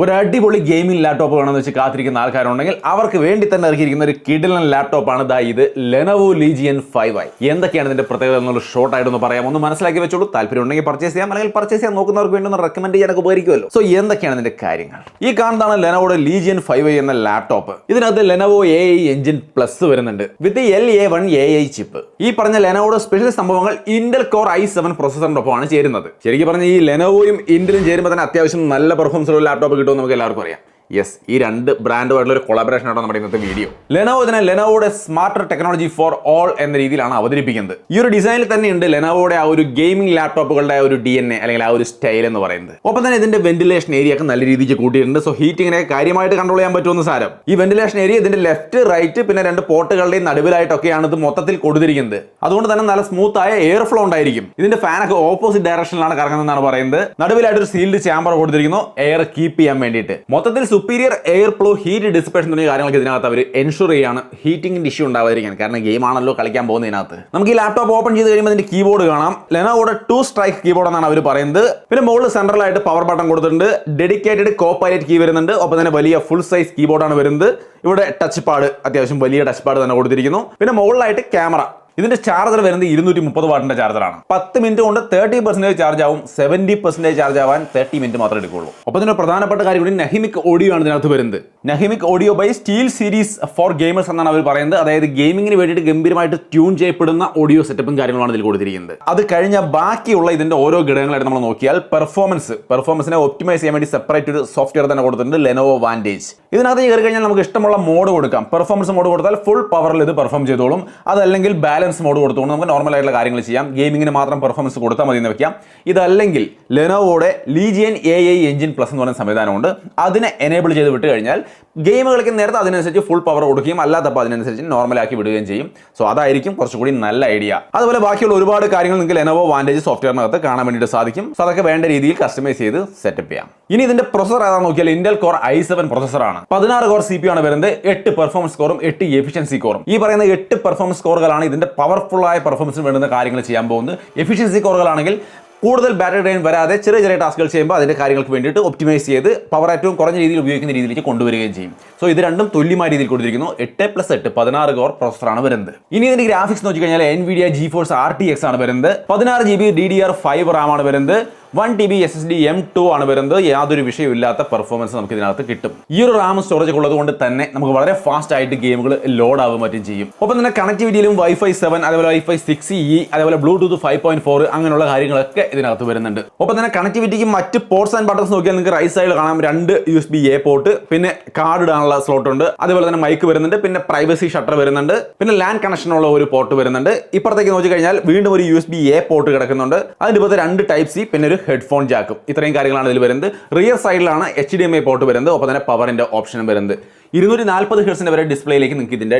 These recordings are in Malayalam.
ഒരു അടിപൊളി ഗെയിമിംഗ് ലാപ്ടോപ്പ് വേണമെന്ന് വെച്ച് കാത്തിരിക്കുന്ന ആൾക്കാരുണ്ടെങ്കിൽ അവർക്ക് വേണ്ടി തന്നെ ഇറക്കിയിരിക്കുന്ന ഒരു കിടിലൻ ലാപ്ടോപ്പാണ് ഇത് ലെനോവോ ലീജിയൻ 5i. എന്തൊക്കെയാണ് ഇതിന്റെ പ്രത്യേകത എന്നുള്ള ഷോർട്ട് ആയിട്ടൊന്ന് പറയാം, ഒന്ന് മനസ്സിലാക്കി വെച്ചോളൂ. താല്പര്യം ഉണ്ടെങ്കിൽ പർച്ചേസ് ചെയ്യാം, അല്ലെങ്കിൽ പർച്ചേസ് ചെയ്യാൻ നോക്കുന്നവർക്ക് വേണ്ടി ഒന്ന് റെക്കമെൻഡ് ചെയ്യാനൊക്കെ ഉപകരിക്കുമല്ലോ. സോ എന്തൊക്കെയാണ് ഇതിന്റെ കാര്യങ്ങൾ? ഈ കാണുന്നതാണ് ലെനോവോയുടെ ലീജിയൻ 5i എന്ന ലാപ്ടോപ്പ്. ഇതിനകത്ത് ലെനോവോ AI എഞ്ചിൻ പ്ലസ് വരുന്നുണ്ട് വിത്ത് LA1 AI ചിപ്പ്. ഈ പറഞ്ഞ ലെനോവോയുടെ സ്പെഷ്യൽ സംഭവങ്ങൾ ഇന്റൽ കോർ i7 പ്രോസസറിന്റെ ഒപ്പമാണ് ചേരുന്നത്. ശരിക്കും പറഞ്ഞ ഈ ലെനോവോയും ഇന്റലും ചേരുമ്പോൾ തന്നെ അത്യാവശ്യം നല്ല പെർഫോമൻസ് ഉള്ള ലാപ്ടോപ്പ് കിട്ടുമെന്ന് നമുക്ക് എല്ലാവർക്കും അറിയാം. യെസ്, ഈ രണ്ട് ബ്രാൻഡുമായിട്ടുള്ള ഒരു കൊളാബറേഷൻ ആണോ നമ്മുടെ ഇന്നത്തെ വീഡിയോ. ലെനോവോ ഇതിനെ ലെനോവോയുടെ സ്മാർട്ടർ ടെക്നോളജി ഫോർ ഓൾ എന്ന രീതിയിലാണ് അവതരിപ്പിക്കുന്നത്. ഈ ഒരു ഡിസൈനിൽ തന്നെയുണ്ട് ലെനോവോയുടെ ആ ഒരു ഗെയിമിംഗ് ലാപ്ടോപ്പുകളുടെ ഒരു DNA അല്ലെങ്കിൽ ആ ഒരു സ്റ്റൈൽ എന്ന് പറയുന്നത്. ഒപ്പം തന്നെ ഇതിന്റെ വെന്റിലേഷൻ ഏരിയ ഒക്കെ നല്ല രീതിക്ക് കൂട്ടിയിട്ടുണ്ട്. സോ ഹീറ്റിങ്ങിനെ കാര്യമായിട്ട് കൺട്രോൾ ചെയ്യാൻ പറ്റുമെന്ന് സാരം. ഈ വെന്റിലേഷൻ ഏരിയ ഇതിന്റെ ലെഫ്റ്റ് റൈറ്റ് പിന്നെ രണ്ട് പോർട്ടുകളുടെയും നടുവിലായിട്ടൊക്കെയാണ് ഇത് മൊത്തത്തിൽ കൊടുത്തിരിക്കുന്നത്. അതുകൊണ്ട് തന്നെ നല്ല സ്മൂത്ത് ആയ എയർ ഫ്ലോ ഉണ്ടായിരിക്കും. ഇതിന്റെ ഫാനൊക്കെ ഓപ്പോസിറ്റ് ഡയറക്ഷനിലാണ് കറങ്ങുന്നതെന്നാണ് പറയുന്നത്. നടുവിലായിട്ട് ഒരു സീൽഡ് ചാമ്പർ കൊടുത്തിരിക്കുന്നു എയർ കീപ്പ് ചെയ്യാൻ വേണ്ടിയിട്ട്. മൊത്തത്തിൽ superior air flow, heat dissipation തുടങ്ങിയ കാര്യങ്ങളൊക്കെ ഇതിനകത്ത് അവർ എൻഷുർ ചെയ്യാണ് ഹീറ്റിംഗിന്റെ ഇഷ്യൂ ഉണ്ടാവാതിരിക്കാൻ. കാരണം ഗെയിം ആണല്ലോ കളിക്കാൻ പോകുന്നതിനകത്ത്. നമുക്ക് ഈ ലാപ്ടോപ്പ് ഓപ്പൺ ചെയ്ത് കഴിയുമ്പോൾ ഇതിന്റെ കീബോർഡ് കാണാം. ലെനോവോയുടെ 2 സ്ട്രൈക്ക് കീബോർഡ് എന്നാണ് അവർ പറയുന്നത്. പിന്നെ മുകളിൽ സെൻട്രലായിട്ട് പവർ ബട്ടൺ കൊടുത്തിട്ടുണ്ട്. ഡെഡിക്കേറ്റഡ് കോ പൈലറ്റ് കീ വരുന്നുണ്ട്. ഒപ്പം തന്നെ വലിയ ഫുൾ സൈസ് കീബോർഡാണ് വരുന്നത്. ഇവിടെ ടച്ച് പാഡ്, അത്യാവശ്യം വലിയ ടച്ച് പാഡ് തന്നെ കൊടുത്തിരിക്കുന്നു. പിന്നെ മുകളിലായിട്ട് ക്യാമറ. ഇതിന്റെ ചാർജർ വരുന്നത് 230 വാട്ടിന്റെ ചാർജറാണ്. 10 മിനിറ്റ് കൊണ്ട് 30% ചാർജ് ആവും. 70% ചാർജ് ആവാൻ 30 മിനിറ്റ് മാത്രമേ എടുക്കുള്ളൂ. ഒപ്പം ഇതിന്റെ പ്രധാനപ്പെട്ട കാര്യം കൂടി നഹിമിക് ഓഡിയോ ആണ് ഇതിനകത്ത് വരുന്നത്. Nahimic audio by SteelSeries for gamers എന്നാണ് അവർ പറയുന്നത്. അതായത് ഗെയിമിങ്ങിന് വേണ്ടിയിട്ട് ഗംഭീരമായിട്ട് ട്യൂൺ ചെയ്യപ്പെടുന്ന ഓഡിയോ സെറ്റപ്പും കാര്യങ്ങളാണ് ഇതിൽ കൊടുത്തിരിക്കുന്നത്. അത് കഴിഞ്ഞ ബാക്കിയുള്ള ഇതിന്റെ ഓരോ ഘടകങ്ങളായിട്ട് നമ്മൾ നോക്കിയാൽ പെർഫോമൻസിനെ ഒപ്റ്റിമൈസ് ചെയ്യാൻ വേണ്ടി സെപ്പറേറ്റ് ഒരു സോഫ്റ്റ്വെയർ തന്നെ കൊടുത്തിട്ടുണ്ട്, ലെനോവോ വാൻറ്റേജ്. ഇതിനകത്ത് കയറി കഴിഞ്ഞാൽ നമുക്ക് ഇഷ്ടമുള്ള മോഡ് കൊടുക്കാം. പെർഫോമൻസ് മോഡ് കൊടുത്താൽ ഫുൾ പവറിൽ ഇത് പെർഫോം ചെയ്തോളും. അതല്ലെങ്കിൽ ബാലൻസ് മോഡ് കൊടുത്തുകൊണ്ട് നമുക്ക് നോർമൽ ആയിട്ടുള്ള കാര്യങ്ങൾ ചെയ്യാം. ഗെയിമിങ്ങിന് മാത്രം പെർഫോമൻസ് കൊടുത്താൽ മതി എന്ന് വെക്കാം. ഇതല്ലെങ്കിൽ ലെനോവോയുടെ ലീജിയൻ AI എഞ്ചിൻ പ്ലസ് എന്ന് പറയുന്ന സംവിധാനമുണ്ട്. അതിനെ എനേബിൾ ചെയ്ത് വിട്ട് കഴിഞ്ഞാൽ ഗെയിം കളിക്കുന്ന നേരത്തെ അതിനനുസരിച്ച് ഫുൾ പവർ കൊടുക്കുകയും അല്ലാത്തപ്പോൾ അതിനനുസരിച്ച് നോർമലാക്കി വിടുകയും ചെയ്യും. സോ അതായിരിക്കും കുറച്ചുകൂടി നല്ല ഐഡിയ. അതുപോലെ ബാക്കിയുള്ള ഒരുപാട് കാര്യങ്ങൾ നിങ്ങൾക്ക് ലെനോവോ വാൻറ്റേജ് സോഫ്റ്റ്വെയറിനകത്ത് കാണാൻ വേണ്ടിയിട്ട് സാധിക്കും. സോ അതൊക്കെ വേണ്ട രീതിയിൽ കസ്റ്റമൈസ് ചെയ്ത് സെറ്റപ്പ് ചെയ്യാം. ഇനി ഇതിന്റെ പ്രൊസസർ ഏതാണെന്ന് നോക്കിയാൽ Intel core i7 പ്രൊസസറാണ്. 16 core CPU ആണ് വരുന്നത്. 8 പെർഫോമൻസ് കോറും 8 എഫിഷ്യൻസി കോറും. ഈ പറയുന്ന 8 പെർഫോമൻസ് കോറുകളാണ് ഇതിന്റെ പവർഫുൾ ആയ പെർഫോമൻസിന് വേണ്ടുന്ന കാര്യങ്ങൾ ചെയ്യാൻ പോകുന്നത്. എഫിഷ്യൻസി കോറുകളാണെങ്കിൽ കൂടുതൽ ബാറ്ററി ഡ്രെയിൻ വരാതെ ചെറിയ ടാസ്കുകൾ ചെയ്യുമ്പോൾ അതിന്റെ കാര്യങ്ങൾക്ക് വേണ്ടിയിട്ട് ഒപ്റ്റിമൈസ് ചെയ്ത് പവർ ഏറ്റവും കുറഞ്ഞ രീതിയിൽ ഉപയോഗിക്കുന്ന രീതിയിലേക്ക് കൊണ്ടുവരികയും ചെയ്യും. സോ ഇത് രണ്ടും തുല്യമായ രീതിയിൽ കൊടുത്തിരിക്കുന്നു. 8+8 16 കോർ പ്രൊസസറാണ് വരുന്നത്. ഇനി ഇതിന്റെ ഗ്രാഫിക്സ് നോക്കി കഴിഞ്ഞാൽ NVIDIA GeForce RTX ആണ് വരുന്നത്. 16 GB DDR5 RAM ആണ് വരുന്നത്. 1 TB SSD M2 ആണ് വരുന്നത്. യാതൊരു വിഷയമില്ലാത്ത പെർഫോമൻസ് നമുക്ക് ഇതിനകത്ത് കിട്ടും. ഈ ഒരു റാം സ്റ്റോറേജ് ഉള്ളത് കൊണ്ട് തന്നെ നമുക്ക് വളരെ ഫാസ്റ്റ് ആയിട്ട് ഗെയിമുകൾ ലോഡ് ആവുകയും മറ്റും ചെയ്യും. ഒപ്പം തന്നെ കണക്ടിവിറ്റിയിലും Wi-Fi 7, അതേപോലെ Wi-Fi 6E, അതേപോലെ Bluetooth 5.4 അങ്ങനെയുള്ള കാര്യങ്ങളൊക്കെ ഇതിനകത്ത് വരുന്നുണ്ട്. ഒപ്പം തന്നെ കണക്ടിവിറ്റിക്ക് മറ്റ് പോർട്സ് ആൻഡ് ബട്ടൺസ് നോക്കിയാൽ നിങ്ങൾക്ക് റൈറ്റ് സൈഡിൽ കാണാം 2 USB-A പോർട്ട്, പിന്നെ കാർഡ് ഇടാനുള്ള സ്ലോട്ട് ഉണ്ട്. അതേപോലെ തന്നെ മൈക്ക് വരുന്നുണ്ട്, പിന്നെ പ്രൈവസി ഷട്ടർ വരുന്നുണ്ട്, പിന്നെ LAN കണക്ഷനുള്ള ഒരു പോർട്ട് വരുന്നുണ്ട്. ഇപ്പുറത്തേക്ക് നോക്കി കഴിഞ്ഞാൽ വീണ്ടും ഒരു USB-A പോർട്ട് കിടക്കുന്നുണ്ട്. അതിന്റെ പുറത്ത് 2 Type-C പിന്നെ ഒരു ഹെഡ്ഫോൺ ജാക്കും. ഇത്രയും കാര്യങ്ങളാണ് ഇതിൽ വരുന്നത്. റിയർ സൈഡിലാണ് HDMI പോർട്ട് വരുന്നത്. ഒപ്പം തന്നെ പവറിന്റെ ഓപ്ഷനും വരുന്നത്. 240 ഹെർട്സിന്റെ വരെ ഡിസ്പ്ലേയിലേക്ക് നിങ്ങൾക്ക് ഇതിന്റെ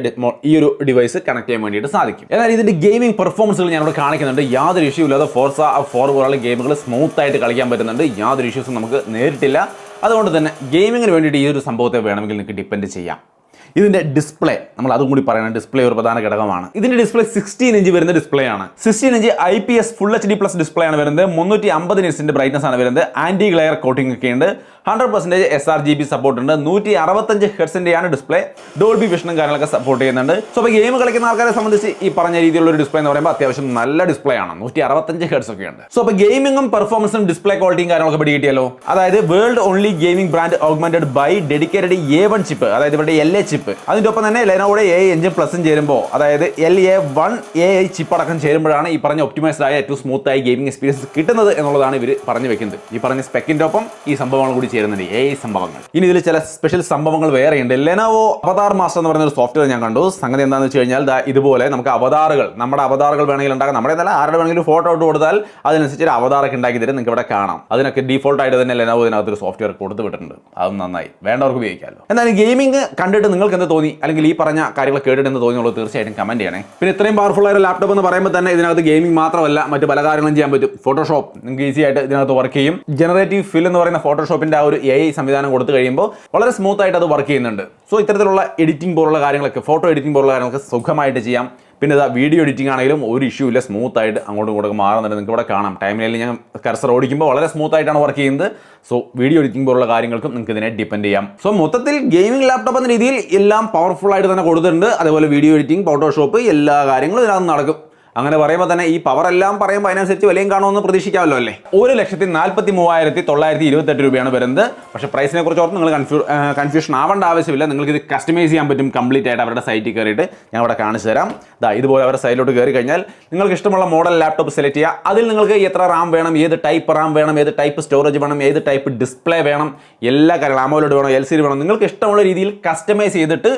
ഈ ഒരു ഡിവൈസ് കണക്ട് ചെയ്യാൻ വേണ്ടിയിട്ട് സാധിക്കും. എന്നാൽ ഇതിന്റെ ഗെയിമിംഗ് പെർഫോമൻസുകൾ ഞാനിവിടെ കാണിക്കുന്നുണ്ട്. യാതൊരു ഇഷ്യൂ ഇല്ലാതെ ഫോർസ 4 പോലുള്ള ഗെയിമുകൾ സ്മൂത്ത് ആയിട്ട് കളിക്കാൻ പറ്റുന്നുണ്ട്. യാതൊരു ഇഷ്യൂസും നമുക്ക് നേരിട്ടില്ല. അതുകൊണ്ട് തന്നെ ഗെയിമിങ്ങിന് വേണ്ടിയിട്ട് ഈ ഒരു സംഭവത്തെ വേണമെങ്കിൽ നിങ്ങൾക്ക് ഡിപ്പെൻഡ് ചെയ്യാം. ഇതിന്റെ ഡിസ്പ്ലേ നമ്മൾ അതും കൂടി പറയണം. ഡിസ്പ്ലേ ഒരു പ്രധാന ഘടകമാണ്. ഇതിന്റെ ഡിസ്പ്ലേ 16 ഇഞ്ച് വരുന്ന ഡിസ്പ്ലേ ആണ്. 16 inch IPS full HD plus display ആണ് വരുന്നത്. 350 നിറ്റ്സിന്റെ ബ്രൈറ്റ്നസ് ആണ് വരുന്നത്. ആന്റി ഗ്ലെയർ കോട്ടിംഗ് ഒക്കെ ഉണ്ട്. 100% sRGB സപ്പോർട്ട് ഉണ്ട്. 165 ഹെർട്സിന്റെയാണ് ഡിസ്പ്ലേ. ഡോൾബി വിഷനും കാര്യങ്ങളൊക്കെ സപ്പോർട്ട് ചെയ്യുന്നുണ്ട്. സോ അപ്പോൾ ഗെയിം കളിക്കുന്ന ആൾക്കാരെ സംബന്ധിച്ച് ഈ പറഞ്ഞ രീതിയിലുള്ള ഒരു ഡിസ്പ്ലേ എന്ന് പറയുമ്പോൾ അത്യാവശ്യം നല്ല ഡിസ്പ്ലേ ആണ്. 165 ഹെർട്സ് ഒക്കെ ഉണ്ട്. സോ അപ്പോൾ ഗെയിമിങ്ങും പെർഫോമൻസും ഡിസ്പ്ലേ ക്വാളിറ്റിയും കാര്യങ്ങളൊക്കെ പിടി കിട്ടിയല്ലോ. അതായത് world only gaming brand augmented by dedicated A1 chip, അതായത് ഇവിടെ LA ചിപ്പ്. അതിന്റെ ഒപ്പം തന്നെ ലെനോവോയുടെ AI എഞ്ചിൻ പ്ലസും ചേരുമ്പോൾ, അതായത് LA1 AI ചിപ്പ് അടക്കം ചേരുമ്പോഴാണ് ഈ പറഞ്ഞ ഒപ്റ്റിമൈസ്ഡ് ആയ ഏറ്റവും സ്മൂത്ത് ആയി ഗെയിമിംഗ് എക്സ്പീരിയൻസ് കിട്ടുന്നത് എന്നുള്ളതാണ് ഇവർ പറഞ്ഞു വെക്കുന്നത്. ഈ പറഞ്ഞ സ്പെക്കിന്റെ ഒപ്പം ഈ സംഭവങ്ങൾ കൂടി ചേരുന്നുണ്ട്, AI സംഭവങ്ങൾ. ഇനി ഇതിൽ ചില സ്പെഷ്യൽ സംഭവങ്ങൾ വേറെയുണ്ട്. ലെനോവോ അവതാർ മാസ്റ്റർ എന്ന് പറയുന്ന ഒരു സോഫ്റ്റ്വെയർ ഞാൻ കണ്ടു. സംഗതി എന്താണെന്ന് വെച്ച് കഴിഞ്ഞാൽ ഇതുപോലെ നമുക്ക് നമ്മുടെ അവതാറുകൾ വേണമെങ്കിൽ ഉണ്ടാക്കാം. നമ്മുടെ നല്ല ആരുടെ വേണമെങ്കിലും ഫോട്ടോ ഇട്ട് കൊടുത്താൽ അതിനനുസരിച്ച് ഒരു അവതാറൊക്കെ ഉണ്ടാക്കി തരും. നിങ്ങൾക്ക് ഇവിടെ കാണാം. അതിനൊക്കെ ഡീഫോൾട്ട് ആയിട്ട് തന്നെ ലെനോവോ ഇതിനകത്ത് ഒരു സോഫ്റ്റ്വെയർ കൊടുത്തു വിട്ടിട്ടുണ്ട്. അതും നന്നായി, വേണ്ടവർക്ക് ഉപയോഗിക്കാമല്ലോ. എന്നാലും ഗെയിമിംഗ് കണ്ടിട്ട് നിങ്ങൾക്ക് എന്ത് തോന്നി, അല്ലെങ്കിൽ ഈ പറഞ്ഞ കാര്യങ്ങൾ കേട്ടിട്ട് എന്ത് തോന്നിയുള്ളത് തീർച്ചയായിട്ടും കമന്റ് ചെയ്യണേ. പിന്നെ ഇത്രയും പവർഫുൾ ആയ ലാപ്ടോപ്പ് എന്ന് പറയുമ്പോൾ തന്നെ ഇതിനകത്ത് ഗെയിമിംഗ് മാത്രമല്ല മറ്റു പല കാര്യങ്ങളും ചെയ്യാൻ പറ്റും. ഫോട്ടോഷോപ്പ് നിങ്ങൾക്ക് ഈസി ആയിട്ട് ഇതിനകത്ത് വർക്ക് ചെയ്യും. ജനറേറ്റീവ് ഫിൽ എന്ന് പറയുന്ന ഫോട്ടോഷോപ്പിന്റെ ആ ഒരു AI സംവിധാനം കൊടുത്തു കഴിയുമ്പോൾ വളരെ സ്മൂത്ത് ആയിട്ട് അത് വർക്ക് ചെയ്യുന്നുണ്ട്. സോ ഇത്തരത്തിലുള്ള എഡിറ്റിംഗ് പോലുള്ള കാര്യങ്ങളൊക്കെ, ഫോട്ടോ എഡിറ്റിംഗ് പോലുള്ള കാര്യങ്ങളൊക്കെ സുഖമായിട്ട് ചെയ്യാം. പിന്നെ ഇതാ വീഡിയോ എഡിറ്റിംഗ് ആണെങ്കിലും ഒരു ഇഷ്യൂ ഇല്ല, സ്മൂത്ത് ആയിട്ട് അങ്ങോട്ടും ഇങ്ങോട്ടും മാറുന്നുണ്ട്. നിങ്ങൾക്ക് ഇവിടെ കാണാം ടൈമിൽ ഞാൻ കർസർ ഓടിക്കുമ്പോൾ വളരെ സ്മൂത്ത് ആയിട്ടാണ് വർക്ക് ചെയ്യുന്നത്. സോ വീഡിയോ എഡിറ്റിംഗ് പോലുള്ള കാര്യങ്ങൾക്കും നിങ്ങൾക്ക് ഇതിനെ ഡിപ്പെൻഡ് ചെയ്യാം. സോ മൊത്തത്തിൽ ഗെയിമിംഗ് ലാപ്ടോപ്പ് എന്ന രീതിയിൽ എല്ലാം പവർഫുൾ ആയിട്ട് തന്നെ കൊടുത്തിട്ടുണ്ട്. അതേപോലെ വീഡിയോ എഡിറ്റിംഗ്, ഫോട്ടോഷോപ്പ് എല്ലാ കാര്യങ്ങളും ഇതിനകത്ത് നടക്കും. അങ്ങനെ പറയുമ്പോൾ തന്നെ ഈ പവർ എല്ലാം പറയുമ്പോൾ അതിനനുസരിച്ച് വിലയും കാണുമെന്ന് പ്രതീക്ഷിക്കാമല്ലോ അല്ലേ. 1,43,928 രൂപയാണ് വരുന്നത്. പക്ഷേ പ്രൈസിനെ കുറിച്ച് ഓർത്ത് നിങ്ങൾ കൺഫ്യൂഷൻ ആവേണ്ട ആവശ്യമില്ല. നിങ്ങൾക്ക് ഇത് കസ്റ്റമൈസ് ചെയ്യാൻ പറ്റും കംപ്ലീറ്റ് ആയിട്ട് അവരുടെ സൈറ്റിൽ കയറിയിട്ട്. ഞാൻ ഇവിടെ കാണിച്ചു തരാം. ഇതുപോലെ അവരുടെ സൈറ്റിലോട്ട് കയറി കഴിഞ്ഞാൽ നിങ്ങൾക്ക് ഇഷ്ടമുള്ള മോഡൽ ലാപ്ടോപ്പ് സെലക്ട് ചെയ്യുക. അതിൽ നിങ്ങൾക്ക് എത്ര റാം വേണം, ഏത് ടൈപ്പ് റാം വേണം, ഏത് ടൈപ്പ് സ്റ്റോറേജ് വേണം, ഏത് ടൈപ്പ് ഡിസ്പ്ലേ വേണം, എല്ലാ കാര്യങ്ങളും AMOLED വേണം, LCD വേണം, നിങ്ങൾക്ക് ഇഷ്ടമുള്ള രീതിയിൽ കസ്റ്റമൈസ് ചെയ്തിട്ട്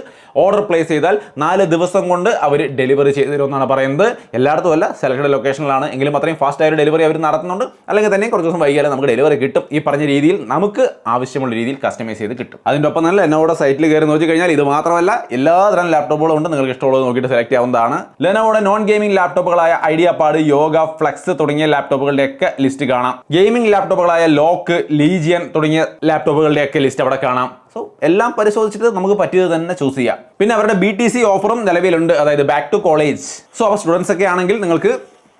ഓർഡർ പ്ലേസ് ചെയ്താൽ 4 ദിവസം കൊണ്ട് അവർ ഡെലിവറി ചെയ്തു തരുമെന്നാണ് പറയുന്നത്. എല്ലായിടത്തും അല്ല, സെലക്ടഡ് ലൊക്കേഷനിലാണ്. എങ്കിലും അത്രയും ഫാസ്റ്റ് ആയിട്ട് ഡെലിവറി അവർ നടത്തുന്നുണ്ട്. അല്ലെങ്കിൽ തന്നെ കുറച്ച് ദിവസം വൈകിയാലും നമുക്ക് ഡെലിവറി കിട്ടും. ഈ പറഞ്ഞ രീതിയിൽ നമുക്ക് ആവശ്യമുള്ള രീതിയിൽ കസ്റ്റമൈസ് ചെയ്ത് കിട്ടും. അതിൻ്റെ ഒപ്പം തന്നെ ലെനോവോയുടെ സൈറ്റിൽ കയറി നോക്കി കഴിഞ്ഞാൽ ഇത് മാത്രമല്ല എല്ലാ തരം ലാപ്ടോപ്പുകളും ഉണ്ട്. നിങ്ങൾക്ക് ഇഷ്ടമുള്ളത് നോക്കിയിട്ട് സെലക്ട് ചെയ്യാവുന്നതാണ്. ലെനോവോയുടെ നോൺ ഗെയിമിംഗ് ലാപ്ടോപ്പുകളായ ഐഡിയാപാഡ്, യോഗ, ഫ്ലെക്സ് തുടങ്ങിയ ലാപ്ടോപ്പുകളുടെയൊക്കെ ലിസ്റ്റ് കാണാം. ഗെയിമിംഗ് ലാപ്ടോപ്പുകളായ ലോക്ക്, ലീജിയൻ തുടങ്ങിയ ലാപ്ടോപ്പുകളുടെയൊക്കെ ലിസ്റ്റ് അവിടെ കാണാം. സോ എല്ലാം പരിശോധിച്ചിട്ട് നമുക്ക് പറ്റിയത് തന്നെ ചൂസ് ചെയ്യാം. പിന്നെ അവരുടെ BTC ഓഫറും നിലവിലുണ്ട്, അതായത് ബാക്ക് ടു കോളേജ്. സോ അപ്പോൾ സ്റ്റുഡൻസ് ഒക്കെ ആണെങ്കിൽ നിങ്ങൾക്ക്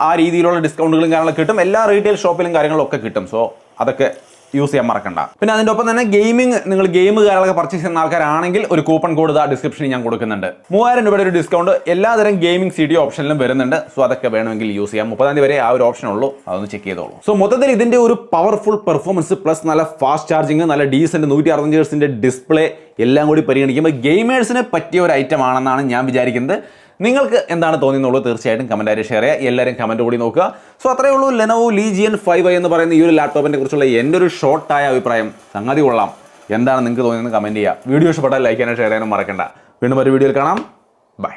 ആ രീതിയിലുള്ള ഡിസ്കൗണ്ടുകളും കാര്യങ്ങളൊക്കെ കിട്ടും. എല്ലാ റീറ്റെയിൽ ഷോപ്പിലും കാര്യങ്ങളും ഒക്കെ കിട്ടും. സോ അതൊക്കെ യൂസ് ചെയ്യാൻ മറക്കണ്ട. പിന്നെ അതിൻ്റെ ഒപ്പം തന്നെ നിങ്ങൾ ഗെയിം കാര്യങ്ങളൊക്കെ പർച്ചേസ് ചെയ്യുന്ന ആൾക്കാരാണെങ്കിൽ ഒരു കൂപ്പൺ കോഡ് ഡിസ്ക്രിപ്ഷനിൽ ഞാൻ കൊടുക്കുന്നുണ്ട്. 3000 രൂപയുടെ ഒരു ഡിസ്കൗണ്ട് എല്ലാതരം ഗെയിമിംഗ് CD ഓപ്ഷനിലും വരുന്നുണ്ട്. സോ അതൊക്കെ വേണമെങ്കിൽ യൂസ് ചെയ്യാം. 30-ാം തീയതി വരെ ആ ഒരു ഓപ്ഷൻ ഉള്ളൂ, അതൊന്ന് ചെക്ക് ചെയ്തോളൂ. സോ മൊത്തത്തിൽ ഇതിന്റെ ഒരു പവർഫുൾ പെർഫോമൻസ് പ്ലസ് നല്ല ഫാസ്റ്റ് ചാർജിങ്, നല്ല ഡീസന്റ് 165 ഹെർട്സിന്റെ ഡിസ്പ്ലേ എല്ലാം കൂടി പരിഗണിക്കുമ്പോൾ ഗെയിമേഴ്സിന് പറ്റിയ ഒരു ഐറ്റം ആണെന്നാണ് ഞാൻ വിചാരിക്കുന്നത്. നിങ്ങൾക്ക് എന്താണ് തോന്നുന്നുള്ളത് തീർച്ചയായിട്ടും കമൻറ്റായിട്ട് ഷെയർ ചെയ്യുക. എല്ലാവരും കമൻറ്റ് കൂടി നോക്കുക. സോ അത്രയേ ഉള്ളൂ. ലെനോവോ ലീജിയൻ 5i എന്ന് പറയുന്ന ഈ ഒരു ലാപ്ടോപ്പിനെ കുറിച്ചുള്ള എൻ്റെ ഒരു ഷോർട്ടായ അഭിപ്രായം. സംഗതി കൊള്ളാം. എന്താണ് നിങ്ങൾക്ക് തോന്നിയെന്ന് കമൻറ്റ് ചെയ്യുക. വീഡിയോ ഇഷ്ടപ്പെട്ടാൽ ലൈക്ക് ചെയ്യാനും ഷെയർ ചെയ്യാനും മറക്കണ്ട. വീണ്ടും ഒരു വീഡിയോയിൽ കാണാം. ബൈ.